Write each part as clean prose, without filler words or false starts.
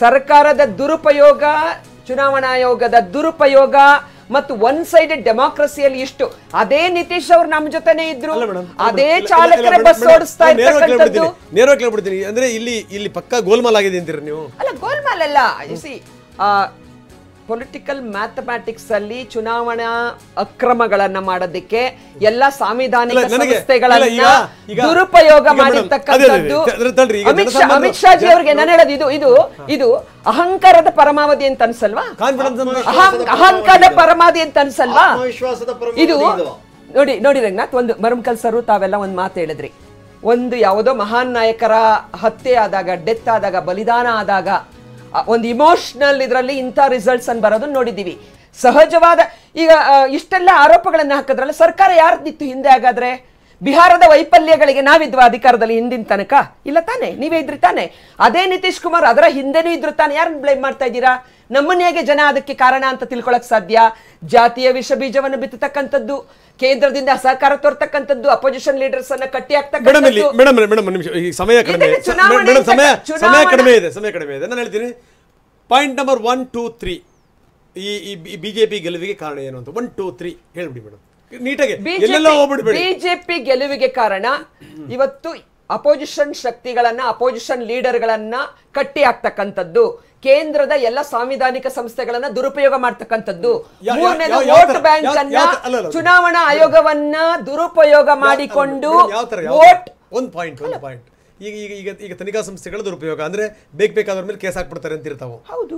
ಸರ್ಕಾರದ ದುರುಪಯೋಗ, ಚುನಾವಣಾ ಆಯೋಗದ ದುರುಪಯೋಗ ಮತ್ತು ಒನ್ ಸೈಡೆಡ್ ಡೆಮಾಕ್ರಸಿಯಲ್ಲಿ ಇಷ್ಟು. ಅದೇ ನಿತೀಶ್ ಅವರು ನಮ್ಮ ಜೊತೆನೆ ಇದ್ರು, ಅದೇ ಚಾಲಕರ ಬಸ್ ಓಡಿಸ್ತಾ ಇರ್ತಕ್ಕಂಥದ್ದು. ನೇರವಾಗಿ ಕೇಳ್ಬಿಡ್ತೀನಿ, ಅಂದ್ರೆ ಇಲ್ಲಿ ಪಕ್ಕಾ ಗೋಲ್ಮಾಲ್ ಆಗಿದೆ ಅಂತೀರ ನೀವು? ಅಲ್ಲ, ಗೋಲ್ಮಾಲ್ ಅಲ್ಲ. ಪೊಲಿಟಿಕಲ್ ಮ್ಯಾಥಮ್ಯಾಟಿಕ್ಸ್ ಅಲ್ಲಿ ಚುನಾವಣಾ ಅಕ್ರಮಗಳನ್ನ ಮಾಡೋದಕ್ಕೆ ಎಲ್ಲ ಸಾಂವಿಧಾನಿಕ ಸಂಸ್ಥೆಗಳನ್ನ ದುರುಪಯೋಗ ಮಾಡಿರ್ತಕ್ಕಂಥದ್ದು. ಅಮಿತ್ ಶಾಜಿ ಅವ್ರಿಗೆ ನಾನು ಹೇಳೋದು ಇದು ಅಹಂಕಾರದ ಪರಮಾವಧಿ ಅಂತ ಅನ್ಸಲ್ವಾ? ಅಹಂಕಾರದ ಪರಮಾವಧಿ ಅಂತ ಅನ್ಸಲ್ವಾ? ಇದು ನೋಡಿ ರಂಗನಾಥ್, ಒಂದು ಮರಮಕಲ್ ಸರು ತಾವೆಲ್ಲ ಒಂದು ಮಾತು ಹೇಳಿದ್ರಿ. ಒಂದು ಯಾವುದೋ ಮಹಾನ್ ನಾಯಕರ ಹತ್ಯೆ ಆದಾಗ, ಡೆತ್ ಆದಾಗ, ಬಲಿದಾನ ಆದಾಗ ಒಂದು ಇಮೋಷನಲ್ ಇದರಲ್ಲಿ ಇಂಥ ರಿಸಲ್ಟ್ಸ್ ಅನ್ನು ಬರೋದನ್ನ ನೋಡಿದ್ದೀವಿ. ಸಹಜವಾದ ಈಗ ಇಷ್ಟೆಲ್ಲ ಆರೋಪಗಳನ್ನ ಹಾಕಿದ್ರಲ್ಲ, ಸರ್ಕಾರ ಯಾರ್ದಿತ್ತು ಹಿಂದೆ? ಹಾಗಾದ್ರೆ ಬಿಹಾರದ ವೈಫಲ್ಯಗಳಿಗೆ ನಾವಿದ್ವಾ ಅಧಿಕಾರದಲ್ಲಿ ಹಿಂದಿನ ತನಕ? ಇಲ್ಲ ತಾನೆ, ನೀವೇ ಇದ್ರಿ ತಾನೆ. ಅದೇ ನಿತೀಶ್ ಕುಮಾರ್ ಅದರ ಹಿಂದೆನೂ ಇದ್ರು ತಾನೆ. ಯಾರನ್ನ ಬ್ಲೇಮ್ ಮಾಡ್ತಾ ಇದ್ದೀರಾ? ನಮ್ಮನ್ನ ಹೇಗೆ ಜನ ಅದಕ್ಕೆ ಕಾರಣ ಅಂತ ತಿಳ್ಕೊಳಕ್ ಸಾಧ್ಯ? ಜಾತಿಯ ವಿಷ ಬೀಜವನ್ನು ಬಿತ್ತತಕ್ಕಂಥದ್ದು, ಕೇಂದ್ರದಿಂದ ಅಸಹಕಾರ ತೋರ್ತಕ್ಕಂಥದ್ದು, ಅಪೋಸಿಷನ್ ಲೀಡರ್ಸ್ ಅನ್ನ ಕಟ್ಟಿ ಹಾಕ್ತಕ್ಕಂಥದ್ದು. ಸಮಯ ಕಡಿಮೆ ಇದೆ. ನಾನು ಹೇಳ್ತೀನಿ ಪಾಯಿಂಟ್ ನಂಬರ್ 1, 2, 3 ಈ ಬಿಜೆಪಿ ಗೆಲುವಿಗೆ ಕಾರಣ ಏನು ಅಂತ 1, 2, 3 ಹೇಳ್ಬಿಡಿ ಮೇಡಮ್, ನೀಟಾಗಿ. ಬಿಜೆಪಿ ಗೆಲುವಿಗೆ ಕಾರಣ ಇವತ್ತು ಅಪೋಸಿಷನ್ ಶಕ್ತಿಗಳನ್ನ, ಅಪೋಸಿಷನ್ ಲೀಡರ್ಗಳನ್ನ ಕಟ್ಟಿ ಹಾಕ್ತಕ್ಕಂಥದ್ದು, ಕೇಂದ್ರದ ಎಲ್ಲ ಸಾಂವಿಧಾನಿಕ ಸಂಸ್ಥೆಗಳನ್ನ ದುರುಪಯೋಗ ಮಾಡ್ತಕ್ಕಂಥದ್ದು, ಮೂರನೇದು ವೋಟ್ ಬ್ಯಾಂಕ್ ಅನ್ನ, ಚುನಾವಣಾ ಆಯೋಗವನ್ನ ದುರುಪಯೋಗ ಮಾಡಿಕೊಂಡು ವೋಟ್. ಒಂದು ಪಾಯಿಂಟ್ ಈಗ ತನಿಖಾ ಸಂಸ್ಥೆಗಳ ದುರುಪಯೋಗ ಅಂದ್ರೆ ಬೇಕಾದವ್ರ ಮೇಲೆ ಕೇಸ್ ಹಾಕ್ಬಿಡ್ತಾರೆ ಅಂತ ಇರ್ತಾವೆ. ಹೌದು,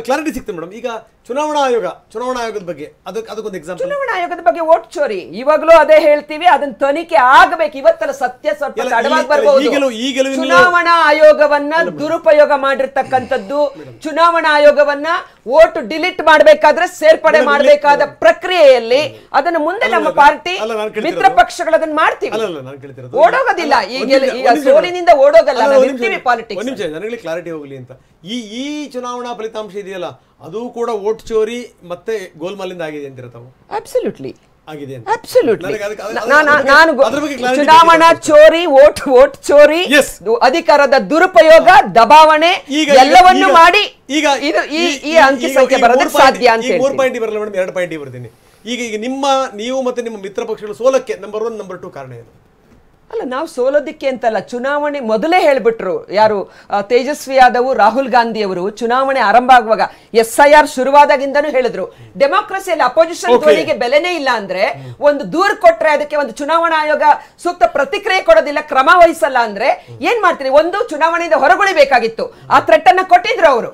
ಕ್ಲಾರಿಟಿ ಸಿಗ್ತದೆ ಮೇಡಮ್. ಈಗ ಚುನಾವಣಾ ಆಯೋಗದ ಬಗ್ಗೆ ಅದಕ್ಕೊಂದು ಎಕ್ಸಾಂಪಲ್. ಚುನಾವಣಾ ಆಯೋಗದ ಬಗ್ಗೆ ವೋಟ್ ಚೋರಿ ಇವಾಗಲೂ ಅದೇ ಹೇಳ್ತೀವಿ, ಅದನ್ನ ತನಿಖೆ ಆಗಬೇಕು. ಇವತ್ತೆಲ್ಲ ಸತ್ಯ ಸ್ವಲ್ಪ ತಡವಾಗಿ ಬರಬಹುದು. ಚುನಾವಣಾ ಆಯೋಗವನ್ನ ದುರುಪಯೋಗ ಮಾಡಿರ್ತಕ್ಕಂಥದ್ದು, ಚುನಾವಣಾ ಆಯೋಗವನ್ನ ವೋಟ್ ಡಿಲೀಟ್ ಮಾಡಬೇಕಾದ್ರೆ ಸೇರ್ಪಡೆ ಮಾಡಬೇಕಾದ ಪ್ರಕ್ರಿಯೆಯಲ್ಲಿ ಅದನ್ನು ಮುಂದೆ ನಮ್ಮ ಪಾರ್ಟಿ ಮಿತ್ರ ಪಕ್ಷಗಳು ಅದನ್ನ ಮಾಡ್ತೀವಿ. ಓಡೋಗೋದಿಲ್ಲ, ಈಗ ಸೋಲಿನಿಂದ ಓಡೋಗಲ್ಲ. ನನಗೆ ಕ್ಲಾರಿಟಿ ಹೋಗ್ಲಿ ಅಂತ ಈ ಚುನಾವಣಾ ಫಲಿತಾಂಶ ಇದೆಯಲ್ಲ, ಅದು ಕೂಡ ವೋಟ್ ಚೋರಿ ಮತ್ತೆ ಗೋಲ್ಮಾಲಿಂದ ಆಗಿದೆ ಅಂತಿರ್ತಾವೆ. ಅಬ್ಸಲ್ಯೂಟ್ಲಿ ಆಗಿದೆ. ನಾನು ಚುನಾವಣಾ ಚೋರಿ, ವೋಟ್ ಚೋರಿ, ಅಧಿಕಾರದ ದುರುಪಯೋಗ, ದಬಾವಣೆ ಎಲ್ಲವನ್ನು ಮಾಡಿ ಈ ಅಂಕಿ ಸಂಖ್ಯೆ ಬರೋದಕ್ಕೆ ಸಾಧ್ಯ ಅಂತ. 3 ಪಾಯಿಂಟ್ ಬರಲ್ಲ ಮೇಡಮ್, 2 ಪಾಯಿಂಟ್ ಬರ್ತೀನಿ. ಈಗ ನೀವು ಮತ್ತೆ ನಿಮ್ಮ ಮಿತ್ರ ಪಕ್ಷಗಳು ಸೋಲಕ್ಕೆ ನಂಬರ್ 1, ನಂಬರ್ 2 ಕಾರಣ ಏನು? ಅಲ್ಲ, ನಾವು ಸೋಲೋದಿಕ್ಕೆ ಅಂತಲ್ಲ, ಚುನಾವಣೆ ಮೊದಲೇ ಹೇಳ್ಬಿಟ್ರು. ಯಾರು? ತೇಜಸ್ವಿ ಯಾದವ್, ರಾಹುಲ್ ಗಾಂಧಿ ಅವರು ಚುನಾವಣೆ ಆರಂಭ ಆಗುವಾಗ SIR ಶುರುವಾದಾಗಿಂದನೂ ಹೇಳಿದ್ರು, ಡೆಮಾಕ್ರಸಿಯಲ್ಲಿ ಅಪೋಸಿಷನ್ ಧ್ವನಿಗೆ ಬೆಲೆನೇ ಇಲ್ಲ ಅಂದ್ರೆ, ಒಂದು ದೂರ ಕೊಟ್ರೆ ಅದಕ್ಕೆ ಒಂದು ಚುನಾವಣಾ ಆಯೋಗ ಸೂಕ್ತ ಪ್ರತಿಕ್ರಿಯೆ ಕೊಡೋದಿಲ್ಲ, ಕ್ರಮ ವಹಿಸಲ್ಲ ಅಂದ್ರೆ ಏನ್ ಮಾಡ್ತೀರಿ? ಒಂದು ಚುನಾವಣೆಯಿಂದ ಹೊರಗುಳಿಬೇಕಾಗಿತ್ತು. ಆ ಥ್ರೆಟ್ ಅನ್ನ ಕೊಟ್ಟಿದ್ರು ಅವರು.